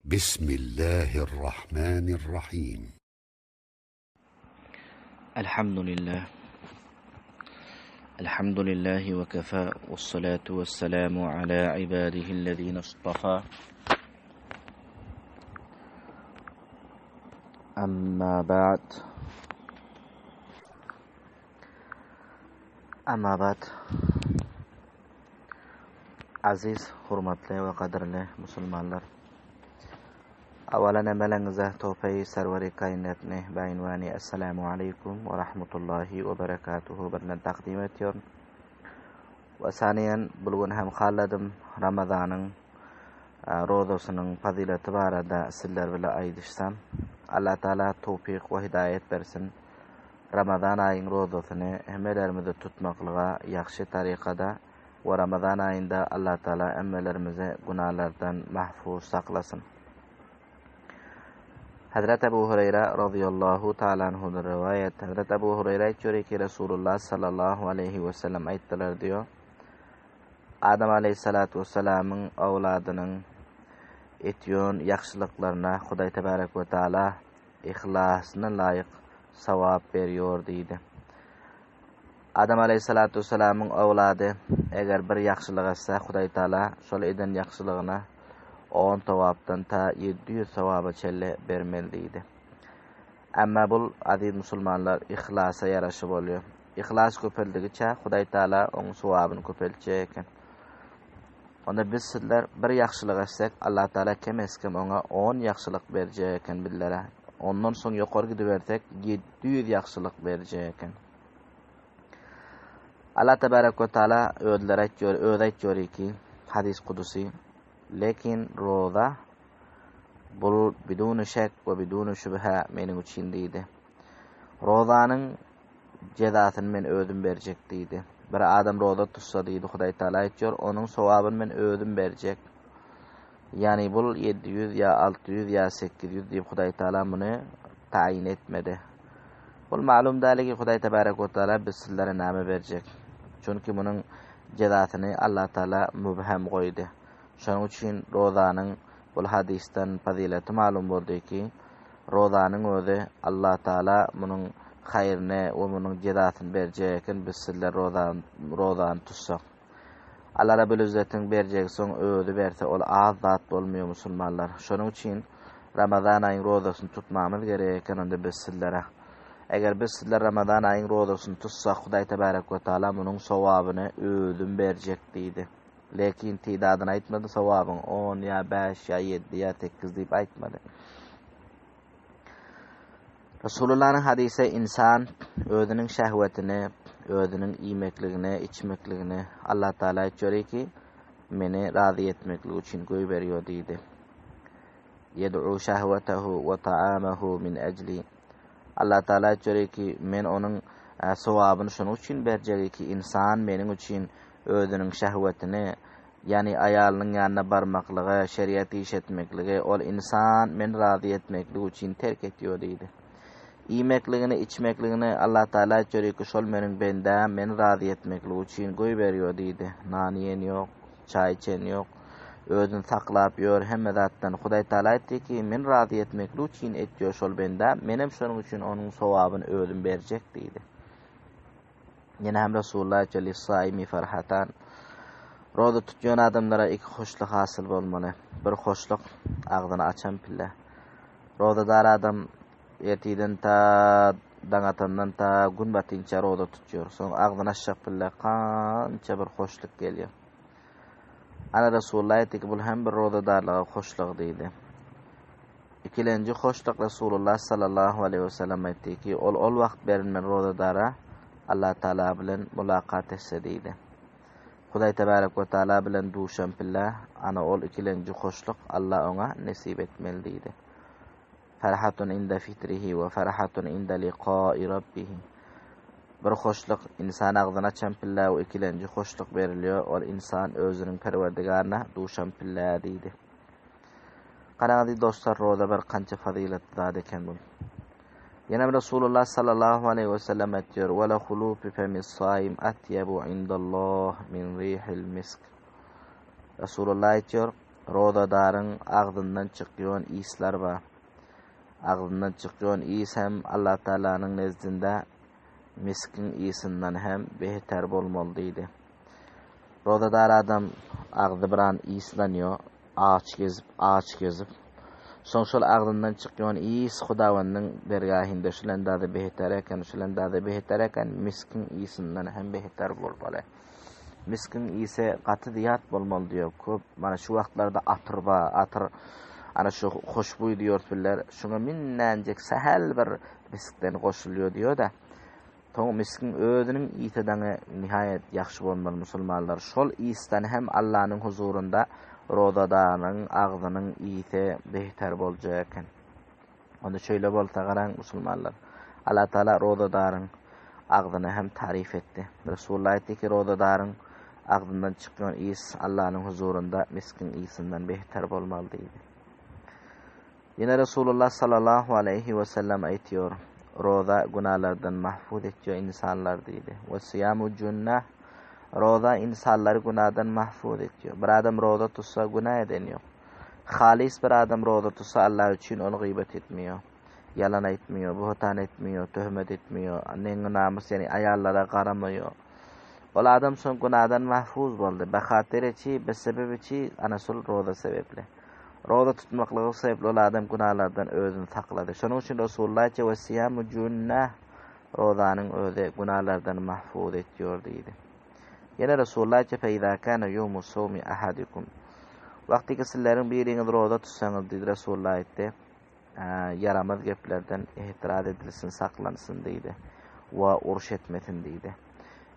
بسم الله الرحمن الرحيم. الحمد لله وكفى والصلاة والسلام على عباده الذين اصطفى أما بعد aziz, hurmatli ve kadirli musulmanlar, avalan emelinize tawfiq serveri kainatni bayinvani assalamu aleykum ve rahmetullahi ve berekatuhu birine takdim ediyor. Ve saniyen bulgun hem halladım Ramazan'ın rozasynyň fazileti barada sizler bilen aýdyşsam, Allah Taala tawfiq we hidayet bersin. Ramazan aýynyň rozasyny hemmelerimizi tutmaklyga ýaxşy tarykada we Ramazan aýynda Allah Taala emmelerimizi günahlardan mahfuz saklasın. Hazrat Abu Hurayra radıyallahu ta'ala anhu'dan rivayet. Hazrat Abu Hurayra diyor ki Resulullah sallallahu aleyhi ve sellem ayttılar diyor. Adam aleyhissalatu vesselam'ın awladynyň etýän ýaxşylyklaryna Hudaý tebarek we taala ihlasyna laýyk sawap berýär diýdi. Adam aleyhissalatu vesselam'ın awlady eger bir ýaxşylyk etse Hudaý taala şol eden ýaxşylygyna 10 tawapdan ta 700 sawaba çelle bermeli diýdi. Amma bul aziz musulmanlar ihlasa ýaraşy bolýar. İhlas köpeldigiçe Hudaý taala oň sawabyny köpeltjek eken. Onda biz sizler bir ýaxşylyk etsek Allah Taala kemeskem oňa 10 ýaxşylyk berjek eken billere. Ondan soň ýokary gidip bersek 700 ýaxşylyk berjek eken. Allah tebarek ve taala öýdüler ki hadis kudusi, lekin roza bul bidun şek ve bidun şübhe meniň üçin diýdi. Rozanyň jezasyny men özüm berjek diýdi. Bir adam roza tutsa diýdi Hudaý taala aýtýar, onuň sowabyny men özüm berjek. Yani bul 700 ya 600 ya 800 diýip Hudaý taala muny taýin etmedi. Bul malum däligi Hudaý tebarek we taala biz sizlere näme berjek. Çünki munyň jezasyny Allah taala mübhem goýdy. Şonuň üçin rozanyň bul hadisden fazileti malum boldy ki rozanyň özi Allah taala munyň haýryny we munyň jezasyny berjeken biz sizler rozany tutsak. Allah Rabbul Izzetiň berjek soň özi berse ol az zat bolmuyor musulmanlar. Şonuň üçin Ramazan aýynyň rozasyny tutmamyz gereken onda biz sizlere. Eger biz sizler Ramazan aýynyň rozasyny tutsak Hudaý tebarek we taala munyň sawabyny özüm berjek diýdi. Lekin tidadyny aýtmady, sawabyň 10 ya 5 ya 7 ya 8 diýip aýtmady. Resulullah'ın hadise insan özünün şehvetini, özünün ýemekligini, içmekligini Allah Taala aýtýar ki meni razy etmeklik üçin goý berýär diýdi. Yed'u şehvetehu ve ta'amahu min ejli. Allah Taala aýtýar ki men onuň sawabyny şonuň üçin berjek ki insan meniň üçin özünün şehvetini, yani aýalynyň ýanyna barmaklygy, şeriaty işetmekligi, ol insan men razy etmeklik üçin terk etýär diýdi. Ýemekligini, içmekligini Allah Taala aýtýar ki şol meniň bendäm men razy etmeklik üçin goý berýär diýdi. Nan ýen ýok, çaý içen ýok, özüni saklap ýör hemme zatdan. Hudaý Taala aýtdy ki men razy etmeklik üçin etýär şol bendäm, menem şonuň üçin onuň sawabyny özüm berjek diýdi. Ýene hem Resulullah aýtdy farhatan. Roza tutýan adamlara iki hoşluk hasyl bolmaly. Bir hoşluk agzyny açan pille. Rozadar adam ertiden ta daňatandan ta gün batynça roza tutýar. Soň agzyny açjak pille kança bir hoşluk gelýär. Ana Resulullah aýtdy ki bul hem bir rozadarlyga hoşluk diýdi. İkilenji hoşluk Resulullah sallallahu aleyhi ve sellem aýtdy ki ol wagt berilmen rozadara Allah Taala bilen mulakat etse diýdi. Hudaý tebarek we taala bilen duşan pilla ana ol ikilenji hoşluk Allah oňa nesip etmeli diýdi. Farhatun inda fitrihi we farhatun inda liqa'i rabbih. Bir hoşluk insan agzyna açan pilla we ikilenji hoşluk berilýär, ol insan özüniň perwerdigaryna duşan pilla diýdi. Qaraňyzy dostlar, roza bir kança faziletli zat eken bu. Ýene Resulullah sallallahu aleyhi ve sellem aýtýar: "Wa la khulufi famis saim atyabu indallah min rihil misk." Resulullah aýtýar, rodadarın ağdından çıkýan isler bar. Ağdından çıkýan is hem Allah Taala'nın nezdinde miskin iyisinden hem beter bolmaly diýdi. Rodadar adam ağdy biran iyislenýär, ağaç gezip. Soň şol ağdından çykýan iyis Hudawandyň dergahynda şolanda beter eken, miskin iyisinden hem beter bolmaly. Miskin iyisi gaty diýat bolmaly diýär. Köp mana şu wagtlarda atır ana şu hoşbuy diýorlar. Şoňa minnäncek sahel bir miskden goşulýar diýär da. Toň miskin özüniň ýitedäňe nihaýet ýaxşy bolmaly musulmanlar. Şol ýisden hem Allah'nyň huzurunda rodadarnyň agdynyň ýite beter boljak eken. Onda şöyle bolsa garaň musulmanlar. Allah Taala rodadaryň agdyny hem tarif etdi. Resulullah aýtdy ki rodadaryň agdyndan çykýan ýis Allah'nyň huzurunda miskin ýisinden beter bolmaly diýdi. Yine Resulullah sallallahu aleyhi ve sellem aýtýar: roza günahlardan mahfuz etýär insanlar diýdi. Ve siyamu cunnah, roza insanları günahdan mahfuz etýär. Bir adam roza tutsa günah edenýär. Halis bir adam roza tutsa Allah üçin onu gıybet etmiyor, yalan etmiyor, buhtan etmiyor, töhmet etmiyor, annenin namus yani ayarlara qaramıyor. Ol adam son günahdan mahfuz boldy. Bahatyreçi, besebebiçi ana sol roza sebepli. Roza tutmaklygy sebepli ol adam günahlardan özüni saklady. Şonuň üçin Resulullah we siyamu junnah, rozanyň özi günahlardan mahfuz etýär diýdi. Ýene Resulullah feýza kana yawmu sawmi ahadikum, wagty ki sizleriň biriňiz roza tutsaňyz diýdi Resulullah aýtdy, yaramaz geplerden ihtiraz edilsin, saklansyn diýdi. Wa uruş etmesin diýdi.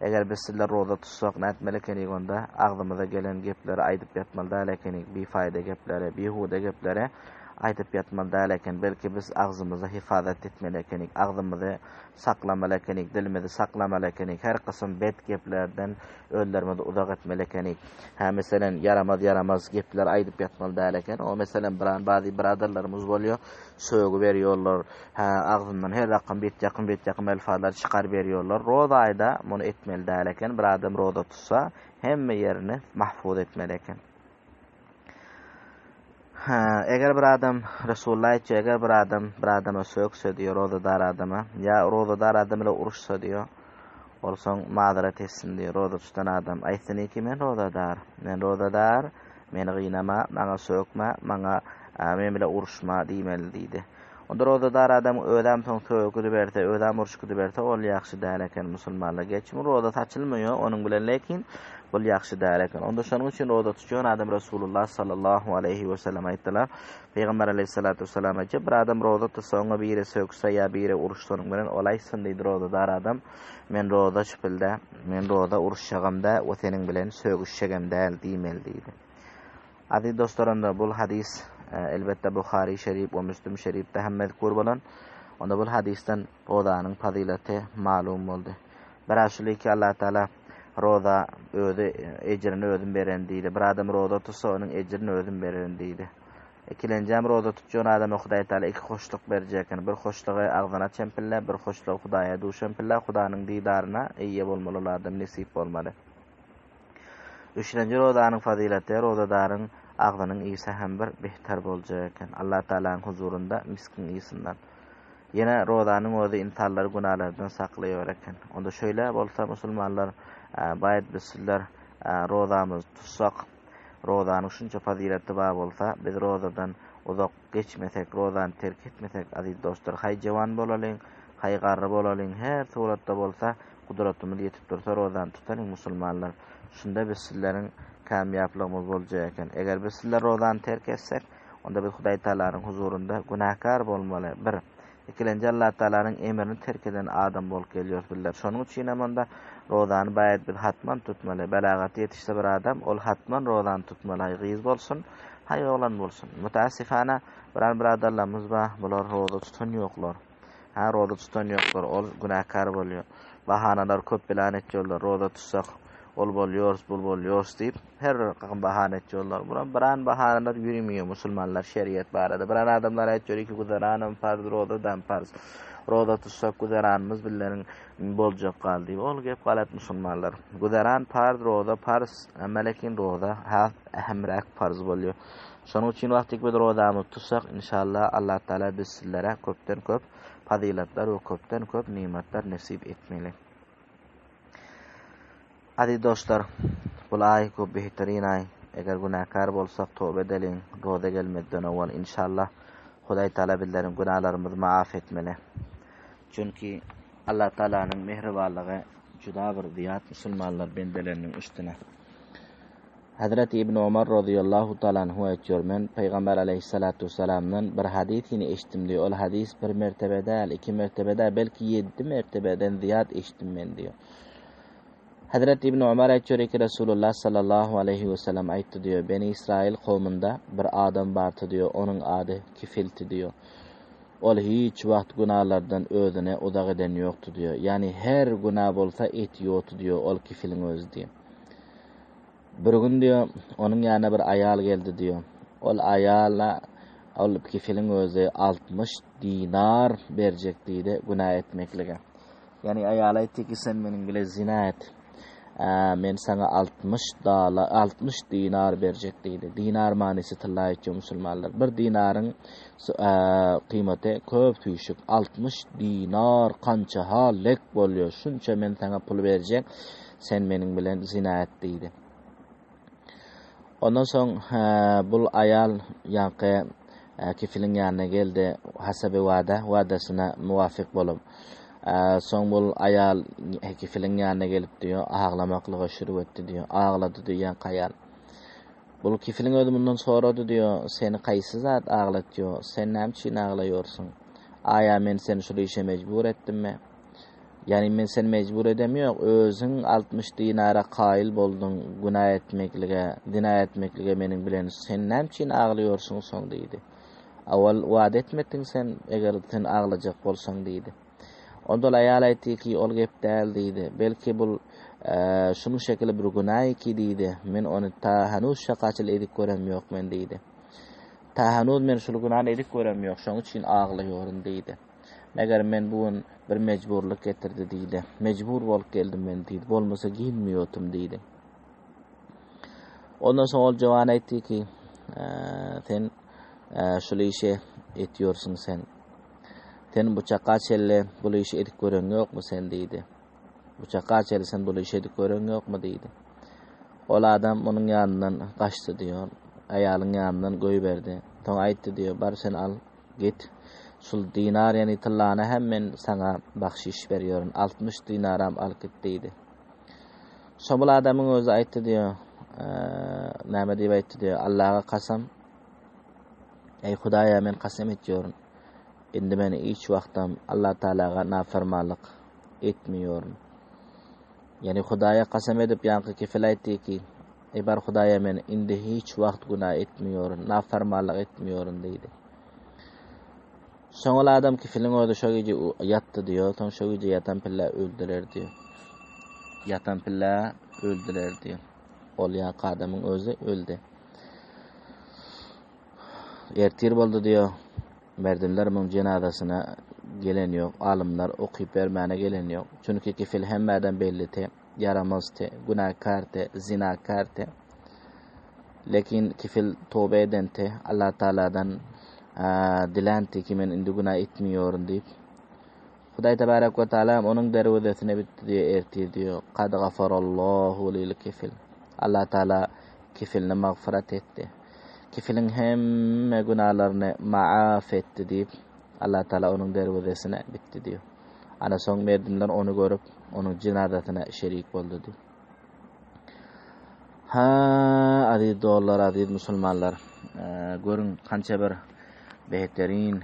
Eger biz sizler roza tutsak näetmeli kenig onda agdymyza gelen gepleri aýdyp ýatmaly dälekenik, befaýda gepleri, behuda gepleri aýdyp ýatmaly dälekin, belki biz agzymyza hifazat etmeli kenik, agdymyzy saklamaly kenik, dilimizi saklamaly kenik, her kysym bet geplerden öllerimizi uzak etmeli kenik. Ha meselen yaramaz gepler aýdyp ýatmaly dälekin. O meselen bazı braderlarymyz bolýar, söýgü berýärler, agdymdan her rakam bet ýakyn elfazlar çykar berýärler. Roza aýda muny etmeli dälekin. Bir adam roza tutsa hemme yerini mahfuz etmeli eken. Eger bir adam Resulullah aýtdy, eger bir adama sökse diýär rozadar adama, ya rozadar adam ile uruşsa diýär, olsoň mazeret etsin diýär. Roza tutan adam aýtdy ki men rozadar, meni gynama, maňa sökme, maňa men bilen uruşma diýmeli diýdi. Onda rozadar adam ödem soň söküdi berse, ödem uruşkudy berse, ol ýaxşy däl eken musulmanlar. Geçimi roza saçylmıyor onun bilen, lekin bol ýaxşy däl eken. Onda şonuň üçin roza tutýan adam Resulullah sallallahu aleyhi we sellem aýtdylar. Peýgamber aleyhissalatu vesselam aýtdy, bir adam roza tutsa, oňa biri sökse ýa biri uruşsaň bilen olaýsyn diýdi rozadar adam. Men roza çypylda, men roza uruşşagamda we seniň bilen sögüşşegem däl diýmeli diýdi. Aziz dostlarım, bu hadis elbette Buhari şerif ve Müslim şerifte hem mezkur bolan. Onda bu hadisten rozanyň fazileti malum boldy. Biraşly ki Allah Taala roza özü ejrini özüm beren diýdi. Bir adam roza tutsa onuň ejrini özüm beren diýdi. Ikilenjam roza tutjan adama Hudaý Taala iki hoşluk berjeken. Bir hoşlugy agzyna çempille, bir hoşlugy Hudaýa duşempille, Hudaýynyň diýdaryna eýe bolmaly adam nesip bolmaly. Üçinji rozanyň fazileti, rozadaryň agdynyň iyisi hem bir beter boljak eken. Allah Taala'nın huzurunda miskin iyisinden. Yine rozanyň özü insanları günahlardan saklaýar eken. Onda şöyle bolsa musulmanlar, baýat biz sizler rozamyz tutsak, rozanyň şunça fazileti bar bolsa, biz rozadan uzak geçmesek, rozany terk etmesek, aziz dostlar, hay jawan bolalyň, hay garry bolalyň, her suratda bolsa kudratymyz ýetip dursa rozany tutanyň musulmanlar. Şunda biz sizleriň kamyaplygymyz boljak eken. Eger biz sizler rozany terk etsek, onda biz Hudaý Taala'nın huzurunda günahkar bolmaly. Bir, ikilenji Allah Taala'nın emrini terk eden adam bolup gelýär bilýär. Şonuň üçin hem rozany baýat bir hatman tutmaly. Belagaty ýetişse bir adam, ol hatman rozany tutmaly. Gyz bolsun, hay oglan bolsun. Mutaassifana bir adamlarymyz bar, bular roza tutan ýoklar. Roza tutan ýoklar, ol günahkar bolýar. Bahanalar köp bilen etýärler, roza tutsak ol bolýar, bul bolýar diýip her rakam bahana etýärler. Buran biran bahanalar ýürümýär musulmanlar şeriat barada. Biran adamlar aýtýar ki, guzaranam farz, rozadan farz. roza tutsak güzeranymyz billerin boljak galdy. Ol gep galat musulmanlar. Güzeran farz roza farz, melekin roza ha ähemrak farz bolýar. Şonuň üçin wagtyk bir rozamy tutsak inşallah Allah Taala biz sizlere köpden köp fazilatlar we köpden köp nimetler nasip etmeli. Aziz dostlar, bul ay köp behtirin ay. Eger günahkar bolsak tövbe edelim. Roza gelmeden awal inşallah Hudaý Taala bizleriň günahlarymyzy maaf etmeli. Çünki Allah Taala'nın mehribanlygy juda bir ziyat musulmanlar bendelerinin üstüne. Hazreti İbn Ömer radıyallahu ta'ala anhu aytýar, men Peygamber aleyhissalatu vesselam'dan bir hadisini eşitdim. Ol hadis bir mertebede, iki mertebede, belki 7 mertebeden ziyat eşitdim men diýär. Hazreti İbn Ömer aytýar ki Resulullah sallallahu aleyhi ve sellem aytdy diýär, Beni İsrail kowmunda bir adam barty diýär, onuň ady Kifilti diýär. Ol hiç wagt günahlardan özüne uzak eden ýokdy diýär. Yani her günah bolsa et ýokdy diýär, ol Kifiliň özü diýär. Bir gün diýär, onuň ýanyna bir ayal geldi diýär. Ol ayala ol Kifiliň özü 60 dinar berjek diýdi günah etmeklige. Yani ayal aýtdy ki sen meniň bilen zina et. Men sana 60 dinar berjek diýdi. Dinar manysy tilaýçy musulmanlar. Bir dinaryň kıymaty köp tüýşük. 60 dinar kança halek bolýar. Şunça men sana pul berjek. Sen meniň bilen zina et diýdi. Ondan soň bul ayal ýa-da Kifiliň ýanyna geldi. Hasaby wadasyna muwafiq bolup soň bul ayal Kifiliň ýanyna gelip diýär, aglamaklyga şurup etdi diýär. Aglady diýär ayal. Bul Kifiliň ödü bundan sorady diýär, seni gaýsy zat aglatýar? Sen näme üçin aglaýarsyň? Aya men seni şol işe mejbur etdimmi? Yani men seni mejbur edemiyor. Özüň 60 dinara qaýyl boldun günah etmeklige, dina etmeklige meniň bilen. Sen näme üçin aglaýarsyň soň diýdi. Awal wada etmedin sen eger sen aglajak bolsaň diýdi. Onda ayal aýtdy ki ol gep däl diýdi. Belki bul şunu şekilde bir günah ki diýdi. Men onu ta hanuz şakaçyl edip göremýok men diýdi. Ta hanuz men şol günahny edip göremýok. Şoň üçin aglaýarym diýdi. Eger men bugun bir mecburluk getirdi diýdi. Mecbur bolup geldim men diýdi. Bolmasa giyinmiýotum diýdi. Ondan soň ol jowan aýtdy ki sen şol işe etýorsyň sen. Sen bu çakaçelle bu işi edip gören ýokmy sen diýdi. Bu çakaçelle sen bu işi edip gören ýokmy diýdi. Ol adam onuň ýanyndan gaçdy diýär. Aýalyň ýanyndan goýberdi. Toň aýtdy diýär, bar sen al git. Şol dinar ýani tillana hem men sana bahşiş berýärm. 60 dinaram al git diýdi. Şol adamyň özü aýtdy diýär. Näme diýip aýtdy diýär? Allah'a kasam. Ey Hudaýa men kasam etýärm. Indi men hiç wagtam Allah Taalaga nafarmanlyk etmiyorum. Yani Hudaýa kasam edip ýa-da Kifil aýtdy ki, ey bar Hudaýa men indi hiç wagt günah etmiyorum, nafarmanlyk etmiyorum diýdi. Soňra adam Kifiliň öýde şo gece ýatdy diýär, soň şo gece ýatan pilla öldürer diýär. Ýatan pilla öldürer diýär. Ol ýa adamyň özü öldü. Ertir boldy diýär. Merdimler bunun cenazasyna gelen ýok, alymlar okyp bermäne gelen ýok. Çünki Kifil hemmäden bellite, yaramazdy, günahkardy, zinakardy. Lekin Kifil tövbe edente, Allah Taala'dan dilanti ki men indi günah etmiyorum diýip. Hudaý tebarek we taala onuň derwezesine bitdi diýe ertir diýär. Qad gafarallahu lil Kifil. Allah Taala Kifilni magfirat etdi. Kifiliň hemme günahlarını maaf etdi diýip Allah Taala onuň derwezesine bitdi diýär. Ana soň merdimler onu görüp onuň cenazasyna şerik boldy diýär. Ha, aziz dostlar, aziz musulmanlar, görün kança bir behterin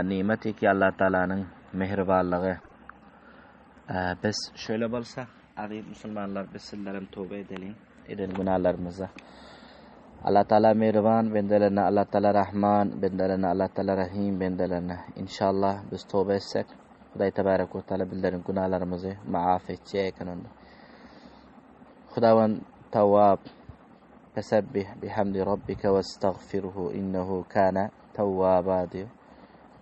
nimeti ki Allah Taala'nın mehribanlygy. Biz şöyle bolsa, aziz musulmanlar, biz sizlerim tövbe edelim, eden günahlarımıza. Allah Taala mehriban, bendelerine Allah Taala rahman, bendelerine Allah Taala rahim, bendelerine. İnşallah biz tövbe etsek, Hudaý tebarek we taala bizleriň günahlarymyzy maaf etjek onda. Hudawan tawwab. Fasabbih bihamdi rabbika wastagfirhu innahu kana tawwaba.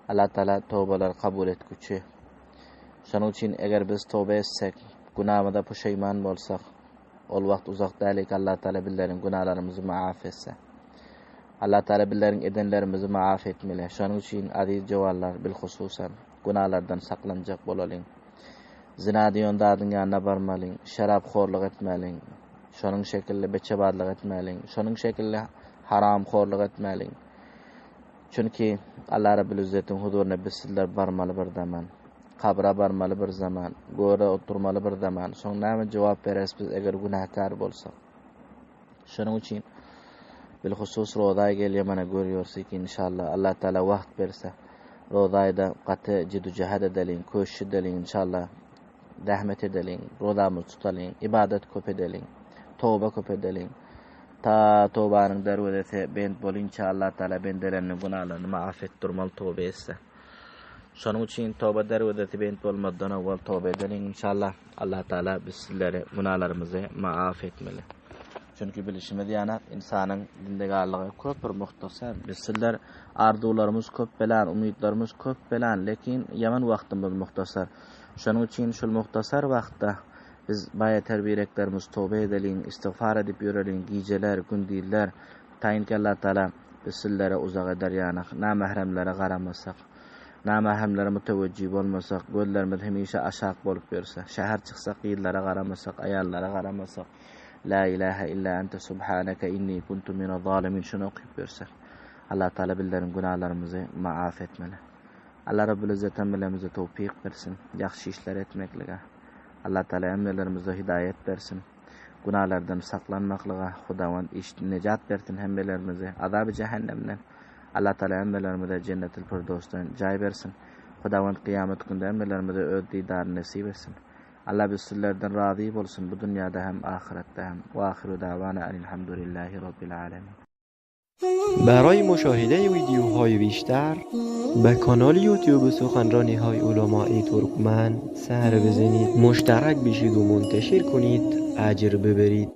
Allah Taala tövbeler kabul etgüçi. Şonuň üçin eger biz tövbe etsek, günahymyda puşaýman bolsak, ol wagt uzak däl Allah Taala bizleriň günahlarymyzy maaf etse. Allah Taala bizleriň edenlerimizi maaf etmeli. Şonuň üçin aziz jowanlar bilhususan günahlardan saklanjak bolalım. Zina diýen dadyň ýanyna barmalyň, şarapxorlyk etmäliň. Şonuň şekilde beçebadlyk etmäliň. Şonuň şekilde haramxorlyk etmäliň. Çünki Allah Rabbul İzzet'in huzuruna biz sizler barmaly bir zaman, kabra barmaly bir zaman, göre oturmaly bir zaman. Şoň näme jogap beresiz biz eger günahkar bolsak. Şonuň üçin bilhusus rozağa gelýär mana görýärsiz ki inşallah Allah Taala wagt berse rozaýda gaty jidujehad edeliň, köşüş edeliň inşallah. Rahmet edeliň, rozamyz tutaliň, ibadet köp edeliň, tövbe köp edeliň. Ta tövbanyň derwedesi bent bolunça Allah Taala bendeleriň günahlarını maaf etdirmeli tövbe etse. Şonuň üçin tövbe derwedesi bent bolmadan awal tövbe edeliň inşallah Allah Taala biz sizlere günahlarymyzy maaf etmeli. Çünki bilişimiz ýa-ni insanyň dindegarlygy köp bir muhtasar. Biz sizler arzularymyz köp bilen, umytlarymyz köp bilen, lekin ýaman wagtymyz muhtasar. Şonuň üçin şol muhtasar wagtda biz baýa terbiýereklerimiz tövbe edeliň, istigfar edip ýörelim, gijeler, gündiller, taýinki Allah Taala biz sizlere uzak eder ýa-ni namahremlere garamasak, namahremlere mutawajjih bolmasak, gözlerimiz hemişe aşak bolup berse, şäher çyksak ýyllara garamasak, aýallara garamasak, la ilahe illa ente subhaneke inni kuntu minez zalimin şunu okyp berse, Allah Taala bizleriň günahlarymyzy maaf etmeli. Allah Rabbul İzzet emmelimize tawfik bersin, ýaxşy işler etmeklige. Allah Taala emmelerimize hidayet bersin. Günahlardan saklanmaklyga, Hudawan nejat bersin hemmelerimize azab-ı cehennemden. Allah Taala emmelerimize cennetil firdowsdan jaý bersin. Hudawan kıyamet günde emmelerimize öz diýdary nasip etsin. Allah biz sizlerden razı bolsun bu dünýäde hem ahiretde hem. Wa ahiru dawana elhamdülillahi rabbil alamin. برای مشاهده ویدیوهای بیشتر به کانال یوتیوب سخنرانی‌های علماء ترکمن سر بزنید، مشترک بشید و منتشر کنید، اجر ببرید.